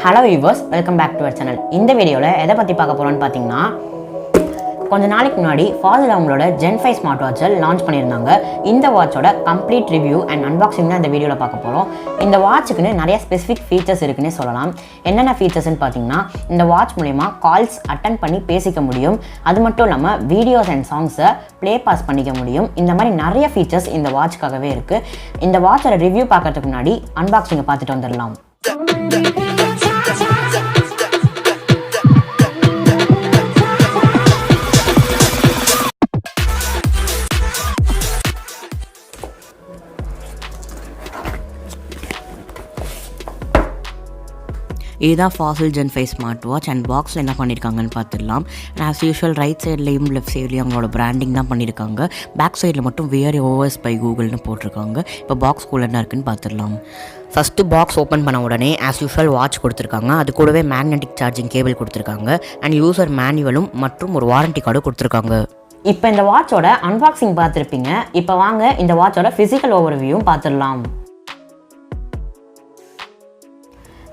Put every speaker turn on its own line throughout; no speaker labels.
Hello viewers, welcome back to our channel. இந்த வீடியோல எதை பத்தி பார்க்க போறோம்னு பாத்தீங்கன்னா கொஞ்ச நாளைக்கு முன்னாடி ஃபாதர் அவங்களோட Gen5 Smartwatch லான்ச் பண்ணியிருந்தாங்க. இந்த வாட்சோட கம்ப்ளீட் ரிவ்யூ அண்ட் அன்பாக்சிங் தான் இந்த வீடியோல பார்க்க போறோம். இந்த வாட்சுக்குன்னு நிறைய ஸ்பெசிஃபிக் ஃபீச்சர்ஸ் இருக்குன்னே சொல்லலாம். என்னென்ன ஃபீச்சர்ஸ்னு பார்த்தீங்கன்னா இந்த வாட்ச் மூலமா கால்ஸ் அட்டெண்ட் பண்ணி பேசிக்க முடியும். அது மட்டும் இல்லாமல் வீடியோஸ் அண்ட் சாங்ஸை ப்ளே பாஸ் பண்ணிக்க முடியும். இந்த மாதிரி நிறைய ஃபீச்சர்ஸ் இந்த வாட்ச்காகவே இருக்கு. இந்த வாட்சோட ரிவ்யூ பார்க்கறதுக்கு முன்னாடி அன்பாக்சிங்கை பார்த்துட்டு வந்துடலாம். இதுதான் ஃபாசில் Gen5 Smartwatch அண்ட் பாக்ஸில் என்ன பண்ணியிருக்காங்கன்னு பார்த்துடலாம். ஆஸ் யூஷுவல் ரைட் சைட்லேயும் லெஃப்ட் சைட்லேயும் அவங்களோட பிராண்டிங் தான் பண்ணியிருக்காங்க. பேக் சைடில் மட்டும் வியர் ஓஎஸ் பை கூகுள்னு போட்டிருக்காங்க. இப்போ பாக்ஸ்குள்ளே என்ன இருக்குன்னு பார்த்துடலாம். ஃபஸ்ட்டு பாக்ஸ் ஓப்பன் பண்ண உடனே ஆஸ் யூஷுவல் வாட்ச் கொடுத்துருக்காங்க. அது கூடவே மேக்னெட்டிக் சார்ஜிங் கேபிள் கொடுத்துருக்காங்க அண்ட் யூசர் மேனுவலும் மற்றும் ஒரு வாரண்டி கார்டும் கொடுத்துருக்காங்க. இப்போ இந்த வாட்சோட அன்பாக்சிங் பார்த்துருப்பீங்க. இப்போ வாங்க இந்த வாட்சோட ஃபிசிக்கல் ஓவர்வியூவும் பார்த்துடலாம்.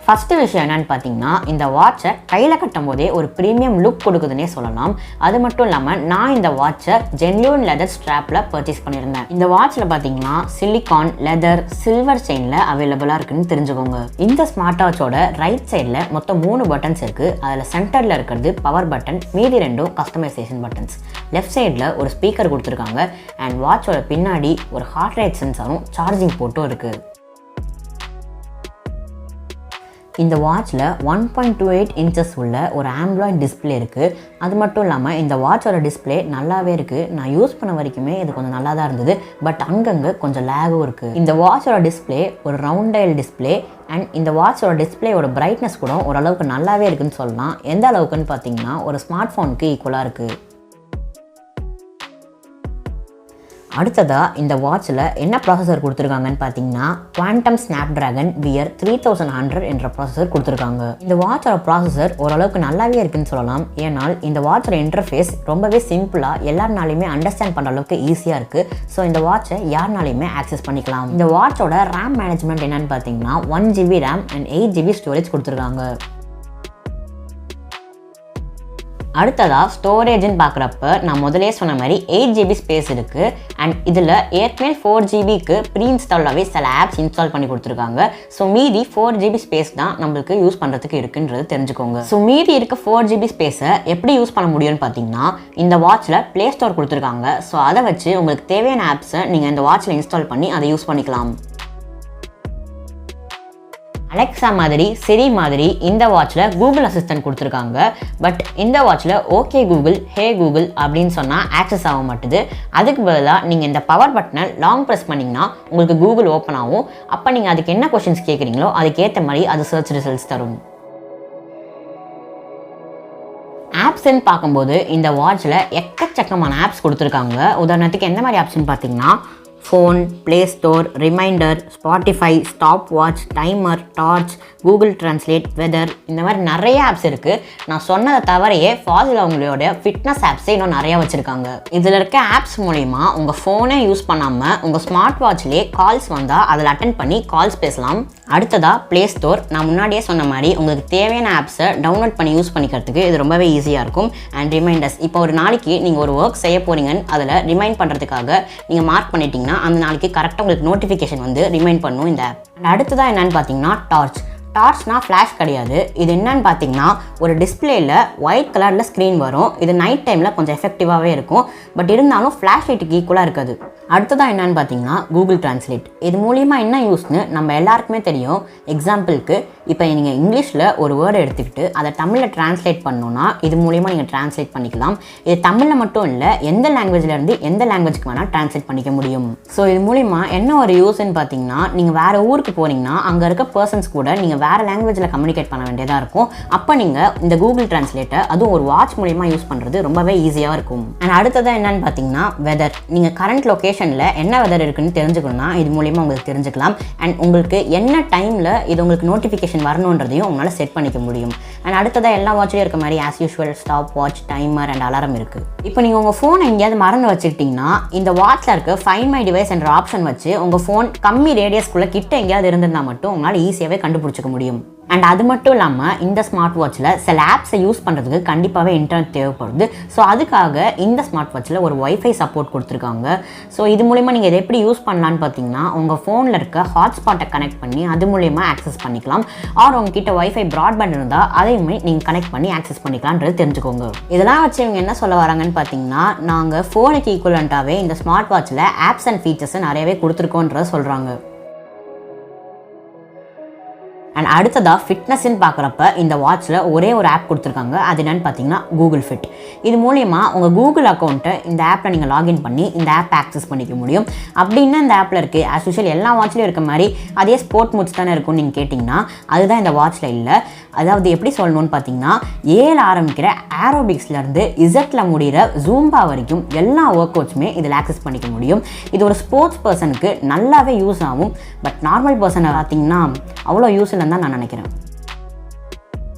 ஃபஸ்ட்டு விஷயம் என்னென்னு பார்த்தீங்கன்னா இந்த வாட்சை கையில் கட்டும் போதே ஒரு ப்ரீமியம் லுக் கொடுக்குதுன்னே சொல்லலாம். அது மட்டும் இல்லாமல் நான் இந்த வாட்சை ஜென்யூன் லெதர் ஸ்ட்ராப்பில் பர்ச்சேஸ் பண்ணியிருந்தேன். இந்த வாட்சில் பார்த்தீங்கன்னா சிலிகான், லெதர், சில்வர் செயினில் அவைலபிளாக இருக்குன்னு தெரிஞ்சுக்கோங்க. இந்த ஸ்மார்ட் வாட்சோட ரைட் சைடில் மொத்தம் 3 பட்டன்ஸ் இருக்குது. அதில் சென்டரில் இருக்கிறது பவர் பட்டன், மீதி 2 கஸ்டமைசேஷன் பட்டன்ஸ். லெஃப்ட் சைடில் ஒரு ஸ்பீக்கர் கொடுத்துருக்காங்க அண்ட் வாட்சோட பின்னாடி ஒரு ஹார்ட் ரேட் சென்சாரும் சார்ஜிங் போட்டும் இருக்குது. இந்த வாட்சில் 1.28 இன்ச்சஸ் உள்ள ஒரு ஆண்ட்ராய்ட் டிஸ்பிளே இருக்குது. அது மட்டும் இல்லாமல் இந்த வாட்சோட டிஸ்பிளே நல்லாவே இருக்குது. நான் யூஸ் பண்ண வரைக்குமே இது கொஞ்சம் நல்லா தான் இருந்தது. பட் அங்கங்கே கொஞ்சம் லேகும் இருக்குது. இந்த வாட்சோட டிஸ்பிளே ஒரு ரவுண்ட் டயல் டிஸ்பிளே அண்ட் இந்த வாட்சோட டிஸ்பிளேயோட பிரைட்னஸ் கூட ஓரளவுக்கு நல்லாவே இருக்குதுன்னு சொல்லலாம். எந்த அளவுக்குன்னு பார்த்தீங்கன்னா ஒரு ஸ்மார்ட் ஃபோனுக்கு ஈக்குவலாக இருக்குது. அடுத்ததாக இந்த வாட்சில் என்ன ப்ராசஸர் கொடுத்துருக்காங்கன்னு பார்த்தீங்கன்னா குவாண்டம் ஸ்னாப்ட்ராகன் வியர் 3100 என்ற ப்ராசஸர் கொடுத்துருக்காங்க. இந்த வாட்சோட ப்ராசஸர் ஓரளவுக்கு நல்லாவே இருக்குன்னு சொல்லலாம். ஏன்னால் இந்த வாட்சோட இன்டர்ஃபேஸ் ரொம்பவே சிம்பிளாக எல்லாருனாலையுமே அண்டர்ஸ்டாண்ட் பண்ணுற அளவுக்கு ஈஸியாக இருக்குது. ஸோ இந்த வாட்சை யாருனாலையுமே ஆக்சஸ் பண்ணிக்கலாம். இந்த வாட்சோட ரேம் மேனேஜ்மெண்ட் என்னன்னு பார்த்தீங்கன்னா 1GB RAM and 8GB storage கொடுத்துருக்காங்க. அடுத்ததாக ஸ்டோரேஜ்னு பார்க்குறப்ப நான் முதலே சொன்ன மாதிரி 8GB ஸ்பேஸ் இருக்குது அண்ட் இதில் ஏற்கனவே 4GBக்கு ப்ரீ இன்ஸ்டாலாகவே சில ஆப்ஸ் இன்ஸ்டால் பண்ணி கொடுத்துருக்காங்க. ஸோ மீதி 4GB ஸ்பேஸ் தான் நம்மளுக்கு யூஸ் பண்ணுறதுக்கு இருக்குன்றது தெரிஞ்சுக்கோங்க. ஸோ மீதி இருக்க 4GB ஸ்பேஸை எப்படி யூஸ் பண்ண முடியும்னு பார்த்தீங்கன்னா இந்த வாட்சில் ப்ளே ஸ்டோர் கொடுத்துருக்காங்க. ஸோ அதை வச்சு உங்களுக்கு தேவையான ஆப்ஸை நீங்கள் இந்த வாட்சில் இன்ஸ்டால் பண்ணி அதை யூஸ் பண்ணிக்கலாம். அலெக்ஸா மாதிரி, சிரி மாதிரி இந்த வாட்சில் கூகுள் அசிஸ்டன்ட் கொடுத்துருக்காங்க. பட் இந்த வாட்சில் ஓகே கூகுள், ஹே கூகுள் அப்படின்னு சொன்னால் ஆக்சஸ் ஆக மாட்டுது. அதுக்கு பதிலாக நீங்கள் இந்த பவர் பட்டனை லாங் ப்ரெஸ் பண்ணிங்கன்னா உங்களுக்கு கூகுள் ஓப்பன் ஆகும். அப்போ நீங்கள் அதுக்கு என்ன கொஷின்ஸ் கேட்குறீங்களோ அதுக்கேற்ற மாதிரி அது சர்ச் ரிசல்ட்ஸ் தரும். ஆப்ஸ்ன்னு பார்க்கும்போது இந்த வாட்சில் எக்கச்சக்கமான ஆப்ஸ் கொடுத்துருக்காங்க. உதாரணத்துக்கு எந்த மாதிரி ஆப்ஸ்ன்னு பார்த்தீங்கன்னா phone, play store, reminder, Spotify, stopwatch, timer, torch, Google translate, weather, இந்த மாதிரி நிறைய ஆப்ஸ் இருக்குது. நான் சொன்னதை தவிரையே ஃபாசில் அவங்களோட ஃபிட்னஸ் ஆப்ஸே இன்னும் நிறையா வச்சுருக்காங்க. இதில் இருக்க ஆப்ஸ் மூலிமா உங்கள் ஃபோனே யூஸ் பண்ணாமல் உங்கள் ஸ்மார்ட் வாட்ச்லேயே கால்ஸ் வந்தால் அதில் அட்டென்ட் பண்ணி கால்ஸ் பேசலாம். அடுத்ததாக ப்ளே ஸ்டோர். நான் முன்னாடியே சொன்ன மாதிரி உங்களுக்கு தேவையான ஆப்ஸை டவுன்லோட் பண்ணி யூஸ் பண்ணிக்கிறதுக்கு இது ரொம்பவே ஈஸியாக இருக்கும். அண்ட் ரிமைண்டர்ஸ், இப்போ ஒரு நாளைக்கு நீங்கள் ஒரு ஒர்க் செய்ய போகிறீங்கன்னு அதில் ரிமைண்ட் பண்ணுறதுக்காக நீங்கள் மார்க் பண்ணிட்டீங்கன்னா அந்த நாளைக்கு கரெக்டாக உங்களுக்கு நோட்டிஃபிகேஷன் வந்து ரிமைண்ட் பண்ணும் இந்த ஆப். அண்ட் அடுத்ததாக என்னன்னு பார்த்தீங்கன்னா டார்ச். டார்ச்னா ஃப்ளாஷ் கிடையாது. இது என்னன்னு பார்த்தீங்கன்னா ஒரு டிஸ்பிளேயில் ஒயிட் கலரில் ஸ்க்ரீன் வரும். இது நைட் டைமில் கொஞ்சம் எஃபெக்டிவாகவே இருக்கும். பட் இருந்தாலும் ஃப்ளாஷ் லைட்டுக்கு ஈக்குவலாக இருக்காது. அடுத்ததாக என்னன்னு பார்த்தீங்கன்னா கூகுள் டிரான்ஸ்லேட். இது மூலிமா என்ன யூஸ்னு நம்ம எல்லாருக்குமே தெரியும். எக்ஸாம்பிளுக்கு இப்போ நீங்கள் இங்கிலீஷில் ஒரு வேர்டை எடுத்துக்கிட்டு அதை தமிழில் டிரான்ஸ்லேட் பண்ணணுன்னா இது மூலிமா நீங்கள் டிரான்ஸ்லேட் பண்ணிக்கலாம். இது தமிழில் மட்டும் இல்லை, எந்த லாங்குவேஜ்லேருந்து எந்த லாங்குவேஜ்க்கு வேணால் டிரான்ஸ்லேட் பண்ணிக்க முடியும். ஸோ இது மூலிமா என்ன ஒரு யூஸ்ன்னு பார்த்தீங்கன்னா நீங்கள் வேறு ஊருக்கு போகிறீங்கன்னா அங்கே இருக்க பர்சன்ஸ் கூட நீங்கள் வேறு லாங்குவேஜில் கம்யூனிகேட் பண்ண வேண்டியதாக இருக்கும். அப்போ நீங்கள் இந்த கூகுள் டிரான்ஸ்லேட்டை அதுவும் ஒரு வாட்ச் மூலிமா யூஸ் பண்ணுறது ரொம்பவே ஈஸியாக இருக்கும். அண்ட் அடுத்ததாக என்னன்னு பார்த்தீங்கன்னா வெதர். நீங்கள் கரண்ட் லொக்கேஷன் என்ன வெதர் இருக்குன்னு தெரிஞ்சுக்கணும்னா இது மூலிமா உங்களுக்கு தெரிஞ்சுக்கலாம். அண்ட் உங்களுக்கு என்ன டைமில் இது உங்களுக்கு நோட்டிஃபிகேஷன் வரணுன்றதையும் உங்களால் செட் பண்ணிக்க முடியும். அண்ட் அடுத்ததாக எல்லா வாட்ச்லேயும் இருக்க மாதிரி as usual stop watch, timer and alarm இருக்குது. இப்போ நீங்கள் உங்கள் ஃபோனை எங்கேயாவது மறந்து வச்சுக்கிட்டிங்கன்னா இந்த வாட்சில் இருக்க ஃபைண்ட் மை டிவைஸ் என்ற ஆப்ஷன் வச்சு உங்கள் ஃபோன் கம்மி ரேடியஸ்க்குள்ளே கிட்ட எங்கேயாவது இருந்திருந்தால் மட்டும் உங்களால் ஈஸியாகவே கண்டுபிடிச்சிக்க முடியும். அண்ட் அது மட்டும் இல்லாமல் இந்த ஸ்மார்ட் வாட்சில் சில ஆப்ஸை யூஸ் பண்ணுறதுக்கு கண்டிப்பாகவே இன்டர்நெட் தேவைப்படுது. ஸோ அதுக்காக இந்த ஸ்மார்ட் வாட்சில் ஒரு வைஃபை சப்போர்ட் கொடுத்துருக்காங்க. ஸோ இது மூலிமா நீங்கள் இதை எப்படி யூஸ் பண்ணலான்னு பார்த்தீங்கன்னா உங்கள் ஃபோனில் இருக்க ஹாட்ஸ்பாட்டை கனெக்ட் பண்ணி அது மூலிமா ஆக்சஸ் பண்ணிக்கலாம். ஆர் உங்ககிட்ட வைஃபை ப்ராட்பேண்ட் இருந்தால் அதையுமே நீங்கள் கனெக்ட் பண்ணி ஆக்சஸ் பண்ணிக்கலான்றது தெரிஞ்சுக்கோங்க. இதெல்லாம் வச்சு இவங்க என்ன சொல்ல வராங்கன்னு பார்த்தீங்கன்னா நாங்கள் ஃபோனுக்கு ஈக்குவலண்ட்டாகவே இந்த ஸ்மார்ட் வாட்சில் ஆப்ஸ் அண்ட் ஃபீச்சர்ஸை நிறையவே கொடுத்துருக்கோன்றத சொல்கிறாங்க. அண்ட் அடுத்ததாக ஃபிட்னஸ்ன்னு பார்க்குறப்ப இந்த வாட்சில் ஒரே ஒரு ஆப் கொடுத்துருக்காங்க. அது என்னென்னு பார்த்தீங்கன்னா கூகுள் ஃபிட். இது மூலிமா உங்கள் கூகுள் அக்கௌண்ட்டை இந்த ஆப்பில் நீங்கள் லாகின் பண்ணி இந்த ஆப் ஆக்சஸ் பண்ணிக்க முடியும். அப்படின்னா இந்த ஆப்பில் இருக்குது ஆஸ் யூஷுவல் எல்லா வாட்ச்லையும் இருக்க மாதிரி அதே ஸ்போர்ட் மூட்ஸ் தானே இருக்கும்னு நீங்கள் கேட்டிங்கன்னா அதுதான் இந்த வாட்சில் இல்லை. அதாவது எப்படி சொல்லணும்னு பார்த்தீங்கன்னா 7 ஆரம்பிக்கிற ஏரோபிக்ஸ்லேருந்து இசட்டில் முடிகிற ஜூம்பா வரைக்கும் எல்லா ஒர்க் அவுட்ஸுமே இதில் ஆக்சஸ் பண்ணிக்க முடியும். இது ஒரு ஸ்போர்ட்ஸ் பர்சனுக்கு நல்லாவே யூஸ் ஆகும். பட் நார்மல் பர்சனை பார்த்தீங்கன்னா அவ்வளோ யூஸ் இல்லைன்னு தான் நான் நினைக்கிறேன்.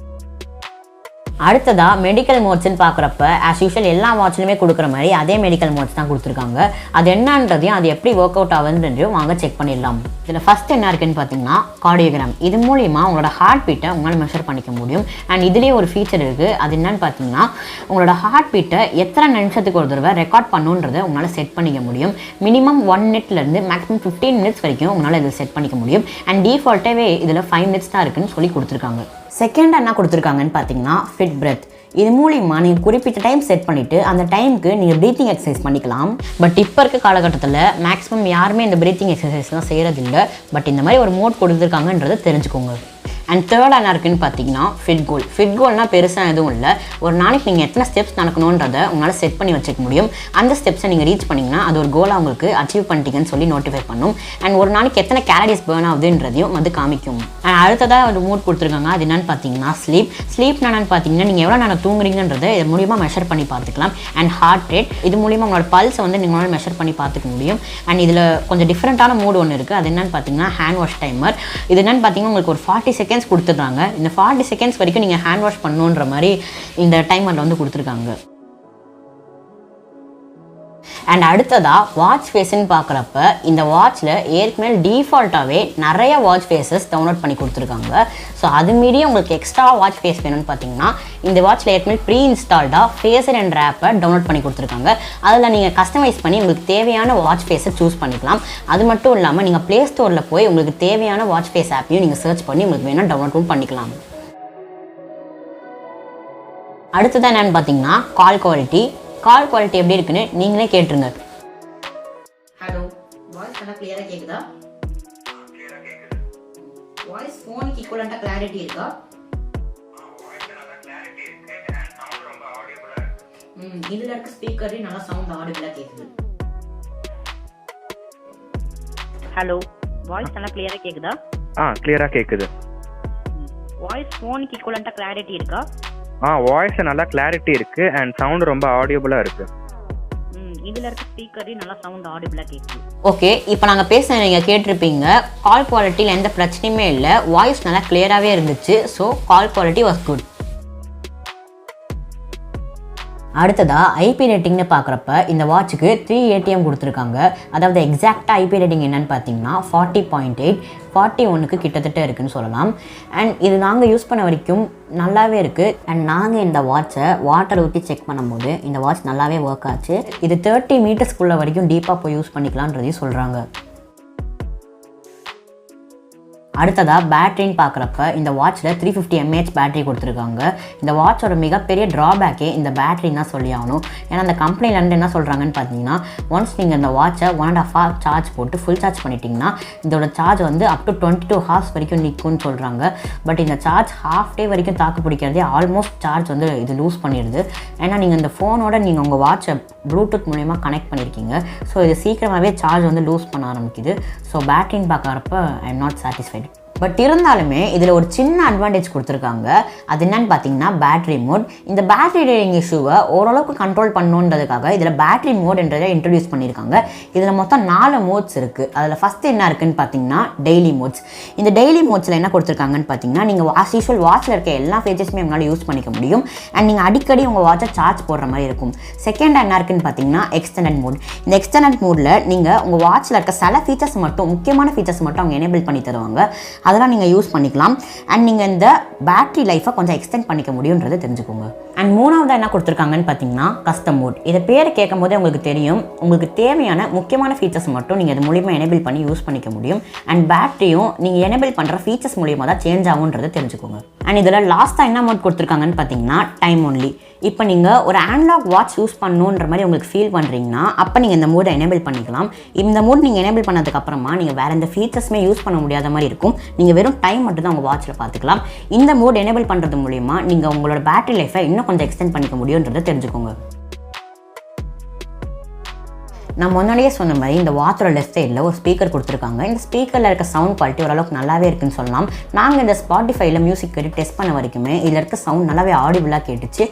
அடுத்ததாக மெடிக்கல் மோட்ஸ்ன்னு பார்க்குறப்ப ஆஸ் யூஷுவல் எல்லா வாட்ச்லையுமே கொடுக்குற மாதிரி அதே மெடிக்கல் மோட்ஸ் தான் கொடுத்துருக்காங்க. அது என்னன்றதையும் அது எப்படி ஒர்க் அவுட் ஆகுதுன்றதையும் வாங்க செக் பண்ணிடலாம். இதில் ஃபஸ்ட் என்ன இருக்குன்னு பார்த்தீங்கன்னா கார்டியோகிராம். இது மூலிமா உங்களோட ஹார்ட் பீட்டை உங்களால் மெஷர் பண்ணிக்க முடியும். அண்ட் இதுலேயே ஒரு ஃபீச்சர் இருக்குது. அது என்னன்னு பார்த்தீங்கன்னா உங்களோட ஹார்ட் பீட்டை எத்தனை நிமிஷத்துக்கு ஒரு தடவை ரெக்கார்ட் பண்ணுன்றதை உங்களால் செட் பண்ணிக்க முடியும். மினிமம் 1 மினிட்லேருந்து மேக்ஸிமம் 15 மினிட்ஸ் வரைக்கும் உங்களால் இதில் செட் பண்ணிக்க முடியும். அண்ட் டிஃபால்ட்டாகவே இதில் 5 மினிட்ஸ் தான் இருக்குன்னு சொல்லி கொடுத்துருக்காங்க. செகண்ட் என்ன கொடுத்துருக்காங்கன்னு பார்த்தீங்கன்னா ஃபிட் பிரெத். இது மூலிமா நீங்கள் குறிப்பிட்ட டைம் செட் பண்ணிவிட்டு அந்த டைமுக்கு நீங்கள் ப்ரீத்திங் எக்ஸசைஸ் பண்ணிக்கலாம். பட் இப்போ இருக்க காலகட்டத்தில் மேக்ஸிமம் யாருமே இந்த ப்ரீத்திங் எக்ஸசைஸ்லாம் செய்கிறதில்ல. பட் இந்த மாதிரி ஒரு மோட் கொடுத்துருக்காங்கன்றதை தெரிஞ்சுக்கோங்க. அண்ட் தேர்ட் என்ன இருக்குன்னு பார்த்தீங்கன்னா ஃபிட் கோல். ஃபிட் கோல்னால் பெருசாக எதுவும் இல்லை. ஒரு நாளைக்கு நீங்கள் எத்தனை ஸ்டெப்ஸ் நடக்கணுன்றதை உங்களால் செட் பண்ணி வச்சுக்க முடியும். அந்த ஸ்டெப்ஸை நீங்கள் ரீச் பண்ணிங்கன்னா அது ஒரு கோலாக உங்களுக்கு அச்சீவ் பண்ணிட்டீங்கன்னு சொல்லி நோட்டிஃபை பண்ணும். அண்ட் ஒரு நாளைக்கு எத்தனை கேலரிஸ் பேர்ன் ஆகுதுன்றதையும் வந்து காமிக்கும். அண்ட் அடுத்ததாக ஒரு மோட் கொடுத்துருக்காங்க. அது என்னென்னு பார்த்தீங்கன்னா ஸ்லீப் என்னென்னு பார்த்தீங்கன்னா நீங்கள் எவ்வளோ நேரம் தூங்குறீங்கன்றதை இது மூலிமா மெஷர் பண்ணி பார்த்துக்கலாம். அண்ட் ஹார்ட் ரேட் இது மூலிமா உங்களோட பல்ஸை வந்து நீங்களால் மெஷர் பண்ணி பார்த்துக்க முடியும். அண்ட் இதில் கொஞ்சம் டிஃப்ரெண்ட்டான மோட் ஒன்று இருக்குது. அது என்னென்னு பார்த்தீங்கன்னா ஹேண்ட் வாஷ் டைமர். இது என்னென்னு பார்த்தீங்கன்னா உங்களுக்கு ஒரு 40 செகண்ட்ஸ் கொடுத்துட்றாங்க. இந்த 40 செகண்ட்ஸ் வரைக்கும் நீங்கள் ஹேண்ட் வாஷ் பண்ணணுன்ற மாதிரி இந்த டைமரில் வந்து கொடுத்துருக்காங்க. அண்ட் அடுத்ததாக வாட்ச் ஃபேஸ்ன்னு பார்க்குறப்ப இந்த வாட்சில் ஏற்கனவே டிஃபால்ட்டாகவே நிறைய வாட்ச் ஃபேஸஸ் டவுன்லோட் பண்ணி கொடுத்துருக்காங்க. ஸோ அது மீறியே உங்களுக்கு எக்ஸ்ட்ரா வாட்ச் ஃபேஸ் வேணும்னு பார்த்தீங்கன்னா இந்த வாட்சில் ஏற்கனவே ப்ரீ இன்ஸ்டால்டாக ஃபேஸர் என்ற ஆப்பை டவுன்லோட் பண்ணி கொடுத்துருக்காங்க. அதில் நீங்கள் கஸ்டமைஸ் பண்ணி உங்களுக்கு தேவையான வாட்ச் ஃபேஸை சூஸ் பண்ணிக்கலாம். அது மட்டும் இல்லாமல் நீங்கள் ப்ளே ஸ்டோரில் போய் உங்களுக்கு தேவையான வாட்ச் ஃபேஸ் ஆப்பையும் நீங்கள் சர்ச் பண்ணி உங்களுக்கு வேணால் டவுன்லோடும் பண்ணிக்கலாம். அடுத்தது என்னென்னு பார்த்தீங்கன்னா கால் குவாலிட்டி எப்படி இருக்குன்னு நீங்களே கேட்டுருங்க. ஹலோ, வாய்ஸ் நல்லா கிளியரா கேக்குதா? கிளியரா கேக்குது. வாய்ஸ் ஃபோனுக்கு ஈக்குவலண்டா கிளாரிட்டி இருக்கா? வாய்ஸ் நல்லா கிளாரிட்டி இருக்கு and சவுண்ட் ரொம்ப ஆடியபிளா இருக்கு. இதுல இருக்க ஸ்பீக்கர்ல நல்லா சவுண்ட் ஆடியபிளா கேக்குது. ஹலோ, வாய்ஸ் நல்லா கிளியரா கேக்குதா?
கிளியரா கேக்குது.
வாய்ஸ் ஃபோனுக்கு ஈக்குவலண்டா கிளாரிட்டி இருக்கா?
வாய்ஸ் நல்லா கிளாரிட்டி இருக்கு and சவுண்ட் ரொம்ப ஆடியபிளா இருக்கு.
இதுல இருக்க ஸ்பீக்கர்ல நல்லா சவுண்ட் ஆடியபிளா கேக்குது. ஓகே, இப்போ நாங்க பேசுறது நீங்க கேட்டிருப்பீங்க. கால் குவாலிட்டில எந்த பிரச்சனையுமே இல்ல. வாய்ஸ் நல்லா கிளியராவே இருந்துச்சு. So call quality was good. அடுத்ததாக ஐபி ரேட்டிங்னு பார்க்குறப்ப இந்த வாட்சுக்கு 3 ATM கொடுத்துருக்காங்க. அதாவது எக்ஸாக்டாக ஐபி ரேட்டிங் என்னென்னு பார்த்தீங்கன்னா 40.8 41க்கு கிட்டத்தட்ட இருக்குதுன்னு சொல்லலாம். அண்ட் இது நாங்கள் யூஸ் பண்ண வரைக்கும் நல்லாவே இருக்குது. அண்ட் நாங்கள் இந்த வாட்சை வாட்டர் ஊற்றி செக் பண்ணும்போது இந்த வாட்ச் நல்லாவே ஒர்க் ஆச்சு. இது 30 மீட்டர்ஸ்க்குள்ளே வரைக்கும் டீப்பாக போய் யூஸ் பண்ணிக்கலான்றதையும் சொல்கிறாங்க. அடுத்ததாக பேட்டரின்னு பார்க்குறப்ப இந்த வாட்சில் 350 mAh பேட்டரி கொடுத்துருக்காங்க. இந்த வாட்சோட மிகப்பெரிய ட்ராபேக்கே இந்த பேட்டரின்னு தான் சொல்லி ஆகணும். ஏன்னா அந்த கம்பெனிலேருந்து என்ன சொல்கிறாங்கன்னு பார்த்தீங்கன்னா ஒன்ஸ் நீங்கள் இந்த வாட்சை 1.5 hour சார்ஜ் போட்டு ஃபுல் சார்ஜ் பண்ணிட்டீங்கன்னா இதோட சார்ஜ் வந்து அப் டு 22 hours வரைக்கும் நிற்கும்னு சொல்கிறாங்க. பட் இந்த சார்ஜ் ஹாஃப் டே வரைக்கும் தாக்கு பிடிக்கிறதே ஆல்மோஸ்ட் சார்ஜ் வந்து இது லூஸ் பண்ணிடுது. ஏன்னா நீங்கள் இந்த ஃபோனோட நீங்கள் உங்கள் வாட்சை ப்ளூடூத் மூலமா கனெக்ட் பண்ணியிருக்கீங்க. ஸோ இது சீக்கிரமாகவே சார்ஜ் வந்து லூஸ் பண்ண ஆரம்பிக்குது. ஸோ பேட்டரின்னு பார்க்குறப்ப I am not satisfied. But இருந்தாலுமே இதில் ஒரு சின்ன அட்வான்டேஜ் கொடுத்துருக்காங்க. அது என்னன்னு பார்த்தீங்கன்னா பேட்டரி மோட். இந்த பேட்டரி ட்ரைனிங் இஷ்யூவை ஓரளவுக்கு கண்ட்ரோல் பண்ணணுன்றதுக்காக இதில் பேட்டரி மோட்ன்றதை இன்ட்ரடியூஸ் பண்ணியிருக்காங்க. இதில் மொத்தம் 4 மோட்ஸ் இருக்குது. அதில் ஃபஸ்ட்டு என்ன இருக்குதுன்னு பார்த்தீங்கன்னா டெய்லி மோட்ஸ். இந்த டெய்லி மோட்ஸில் என்ன கொடுத்துருக்காங்கன்னு பார்த்தீங்கன்னா நீங்கள் ஆஸ் யூஷுவல் வாட்சில் இருக்க எல்லா ஃபீச்சர்ஸுமே உங்களால் யூஸ் பண்ணிக்க முடியும். அண்ட் நீங்கள் அடிக்கடி உங்கள் வாட்சை சார்ஜ் போடுற மாதிரி இருக்கும். செகண்ட் என்ன இருக்குன்னு பார்த்தீங்கன்னா எக்ஸ்டெண்டட் மோட். இந்த எக்ஸ்டெண்டட் மோடில் நீங்கள் உங்கள் வாட்சில் இருக்க சில ஃபீச்சர்ஸ் மட்டும் முக்கியமான ஃபீச்சர்ஸ் மட்டும் அவங்க எனேபிள் பண்ணி தருவாங்க. அதெல்லாம் நீங்கள் யூஸ் பண்ணிக்கலாம். அண்ட் நீங்கள் இந்த பேட்டரி லைஃப்பை கொஞ்சம் எக்ஸ்டெண்ட் பண்ணிக்க முடியுன்றது தெரிஞ்சுக்கோங்க. அண்ட் மூணாவது என்ன கொடுத்துருக்காங்கன்னு பார்த்தீங்கன்னா கஸ்டம் மோட். இதை பேர் கேட்கும் போதே உங்களுக்கு தெரியும், உங்களுக்கு தேவையான முக்கியமான ஃபீச்சர்ஸ் மட்டும் நீங்கள் இது மூலிமா எனேபிள் பண்ணி யூஸ் பண்ணிக்க முடியும். அண்ட் பேட்டரியும் நீங்கள் எனேபிள் பண்ணுற ஃபீச்சர்ஸ் மூலிமா தான் சேஞ்ச் ஆகுன்றது தெரிஞ்சுக்கோங்க. அண்ட் இதில் லாஸ்ட்டாக என்ன மோட் கொடுத்துருக்காங்கன்னு பார்த்தீங்கன்னா டைம் ஒன்லி. இப்போ நீங்கள் ஒரு அனலாக் வாட்ச் யூஸ் பண்ணணுன்ற மாதிரி உங்களுக்கு ஃபீல் பண்ணுறீங்கன்னா அப்போ நீங்கள் இந்த மோடை எனேபிள் பண்ணிக்கலாம். இந்த மோட் நீங்கள் எனேபிள் பண்ணதுக்கப்புறமா நீங்கள் வேறு எந்த ஃபீச்சர்ஸுமே யூஸ் பண்ண முடியாத மாதிரி இருக்கும். நீங்கள் வெறும் டைம் மட்டும் தான் உங்கள் வாட்சில் பார்த்துக்கலாம். இந்த மோட் எனேபிள் பண்ணுறது மூலிமா நீங்கள் உங்களோட பேட்டரி லைஃப்பை இன்னும் கொஞ்சம் எக்ஸ்டெண்ட் பண்ணிக்க முடியுன்றதை தெரிஞ்சுக்கோங்க. நான் முன்னாடியே சொன்ன மாதிரி இந்த வாட்சோட லெஃப்ட் சைடில் ஒரு ஸ்பீக்கர் கொடுத்துருக்காங்க. இந்த ஸ்பீக்கரில் இருக்க சவுண்ட் குவாலிட்டி ஓரளவுக்கு நல்லாவே இருக்குன்னு சொல்லலாம். நாங்கள் இந்த ஸ்பாட்டிஃபைல மியூசிக் கேட்டு டெஸ்ட் பண்ண வரைக்குமே இதில் இருக்க சவுண்ட் நல்லாவே ஆடிபிளாக கேட்டுச்சு.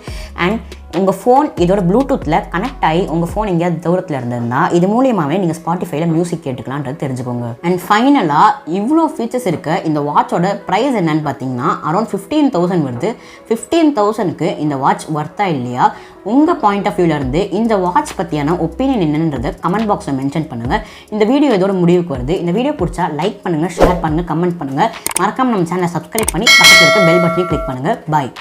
அண்ட் உங்கள் ஃபோன் இதோட ப்ளூடூத்தில் கனெக்ட் ஆகி உங்கள் ஃபோன் எங்கேயாவது தூரத்தில் இருந்திருந்தால் இது மூலியமாகவே நீங்கள் ஸ்பாட்டிஃபைல மியூசிக் கேட்டுக்கலான்றது தெரிஞ்சுக்கோங்க. அண்ட் ஃபைனலாக இவ்வளோ ஃபீச்சர்ஸ் இருக்க இந்த வாட்சோட ப்ரைஸ் என்னன்னு பார்த்தீங்கன்னா அரௌண்ட் 15,000 வருது. 15,000க்கு இந்த வாட்ச் ஒர்த்தா இல்லையா? உங்கள் பாயிண்ட் ஆஃப் வியூலேருந்து இந்த வாட்ச் பற்றியான ஒப்பீனியன் என்னன்றதை கமெண்ட் பாக்ஸில் மென்ஷன் பண்ணுங்கள். இந்த வீடியோ இதோட முடிவுக்கு வருது. இந்த வீடியோ பிடிச்சா லைக் பண்ணுங்கள், ஷேர் பண்ணுங்கள், கமெண்ட் பண்ணுங்கள். மறக்காமல் நம்ம சேனலை சப்ஸ்கிரைப் பண்ணி பக்கத்தில் இருக்க பெல் பட்டனை கிளிக் பண்ணுங்கள். பாய்.